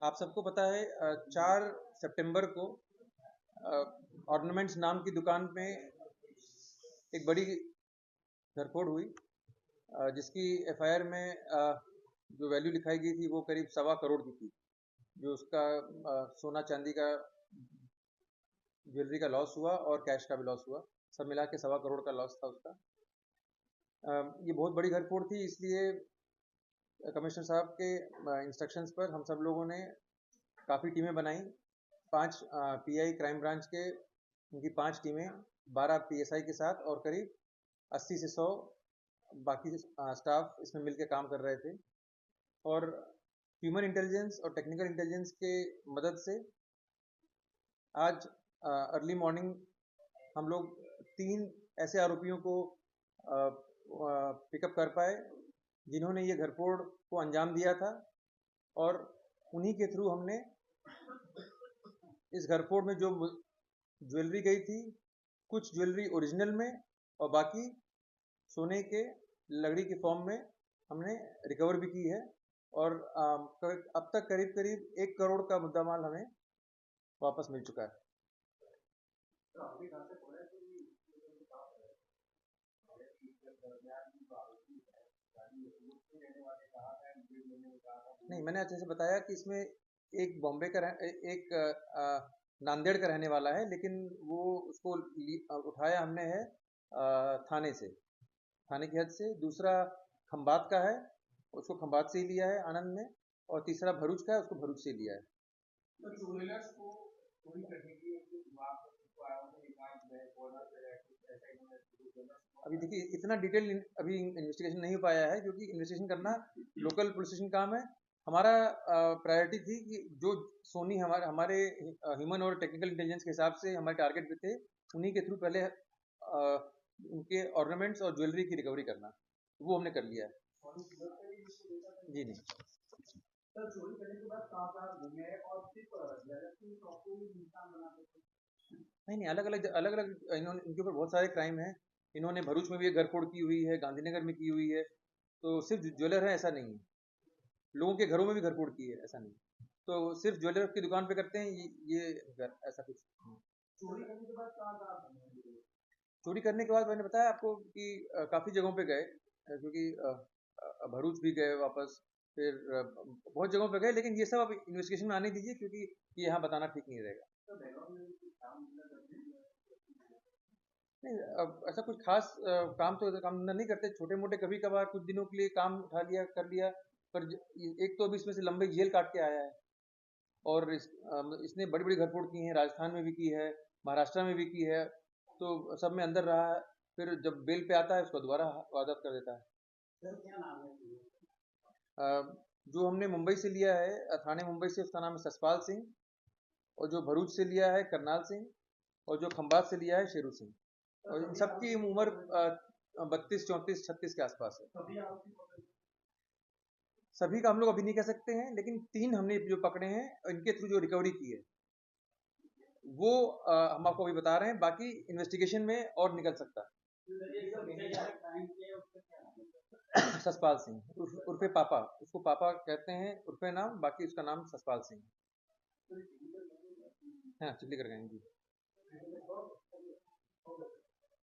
आप सबको पता है 4 सितंबर को ऑर्नामेंट्स नाम की दुकान में एक बड़ी धरफोड़ हुई, जिसकी एफआईआर में जो वैल्यू लिखाई गई थी वो करीब 1.25 करोड़ की थी। जो उसका सोना चांदी का ज्वेलरी का लॉस हुआ और कैश का भी लॉस हुआ, सब मिला के 1.25 करोड़ का लॉस था उसका। ये बहुत बड़ी घरफोड़ थी, इसलिए कमिश्नर साहब के इंस्ट्रक्शंस पर हम सब लोगों ने काफ़ी टीमें बनाई। 5 पीआई क्राइम ब्रांच के उनकी 5 टीमें 12 पीएसआई के साथ और करीब 80 से 100 बाकी स्टाफ इसमें मिलकर काम कर रहे थे। और ह्यूमन इंटेलिजेंस और टेक्निकल इंटेलिजेंस के मदद से आज अर्ली मॉर्निंग हम लोग 3 ऐसे आरोपियों को पिकअप कर पाए जिन्होंने ये घरफोड़ को अंजाम दिया था, और उन्हीं के थ्रू हमने इस घरफोड़ में जो ज्वेलरी गई थी, कुछ ज्वेलरी ओरिजिनल में और बाकी सोने के लकड़ी के फॉर्म में हमने रिकवर भी की है। और अब तक करीब करीब 1 करोड़ का मुद्दामाल हमें वापस मिल चुका है। नहीं, मैंने अच्छे से बताया कि इसमें एक बॉम्बे का एक नांदेड़ का रहने वाला है, लेकिन वो उसको उठाया हमने है थाने से, थाने की हद से। दूसरा खंबात का है, उसको खंबात से ही लिया है आनंद में, और तीसरा भरूच का है, उसको भरूच से लिया है। अभी देखिए, इतना डिटेल अभी इन्वेस्टिगेशन नहीं हो पाया है, क्योंकि इन्वेस्टिगेशन करना लोकल पुलिस स्टेशन काम है। हमारा प्रायोरिटी थी कि जो सोनी हमारे ह्यूमन और टेक्निकल इंटेलिजेंस के हिसाब से हमारे टारगेट पे थे, उन्हीं के थ्रू पहले उनके ऑर्नामेंट्स और ज्वेलरी की रिकवरी करना, वो हमने कर लिया है। जी नहीं, सर चोरी करने के बाद कहाँ घूमे और सिर्फ ज्वेलरी शॉप को ही निशान बनाते थे? नहीं, अलग अलग इनके ऊपर बहुत सारे क्राइम हैं। इन्होंने भरूच में भी एक घरफोड़ की हुई है, गांधीनगर में की हुई है, तो सिर्फ ज्वेलर है ऐसा नहीं है। लोगों के घरों में भी घरफोड़ की है, ऐसा नहीं। तो सिर्फ ज्वेलर की दुकान पे करते हैं ये ऐसा कुछ। चोरी करने के बाद चोरी करने के बाद मैंने बताया आपको कि काफ़ी जगहों पे गए, क्योंकि भरूच भी गए वापस, फिर बहुत जगहों पे गए, लेकिन ये सब अब इन्वेस्टिगेशन में आने दीजिए, क्योंकि ये यहाँ बताना ठीक नहीं रहेगा। नहीं, अब ऐसा कुछ खास काम धंधा नहीं करते, छोटे मोटे कभी कभार कुछ दिनों के लिए काम उठा लिया, कर लिया। पर एक तो अभी इसमें से लंबे जेल काट के आया है, और इसने बड़ी बड़ी घरफोड़ की है, राजस्थान में भी की है, महाराष्ट्र में भी की है, तो सब में अंदर रहा है। फिर जब बेल पे आता है उसको दोबारा वारदात कर देता है। सर क्या नाम है? जो हमने मुंबई से लिया है, थाने मुंबई से, उसका नाम है ससपाल सिंह, और जो भरूच से लिया है करनाल सिंह, और जो खंबात से लिया है शेरू सिंह। और इन सबकी उम्र 32, 34, 36 के आसपास है। सभी का हम लोग अभी नहीं कह सकते हैं, लेकिन 3 हमने जो पकड़े हैं, इनके थ्रू जो रिकवरी की है वो हम आपको अभी बता रहे हैं। बाकी इन्वेस्टिगेशन में और निकल सकता है। ससपाल सिंह उर्फे पापा, उसको पापा कहते हैं उर्फे नाम, बाकी उसका नाम ससपाल सिंह। हाँ, चिल्ली कर गए जी।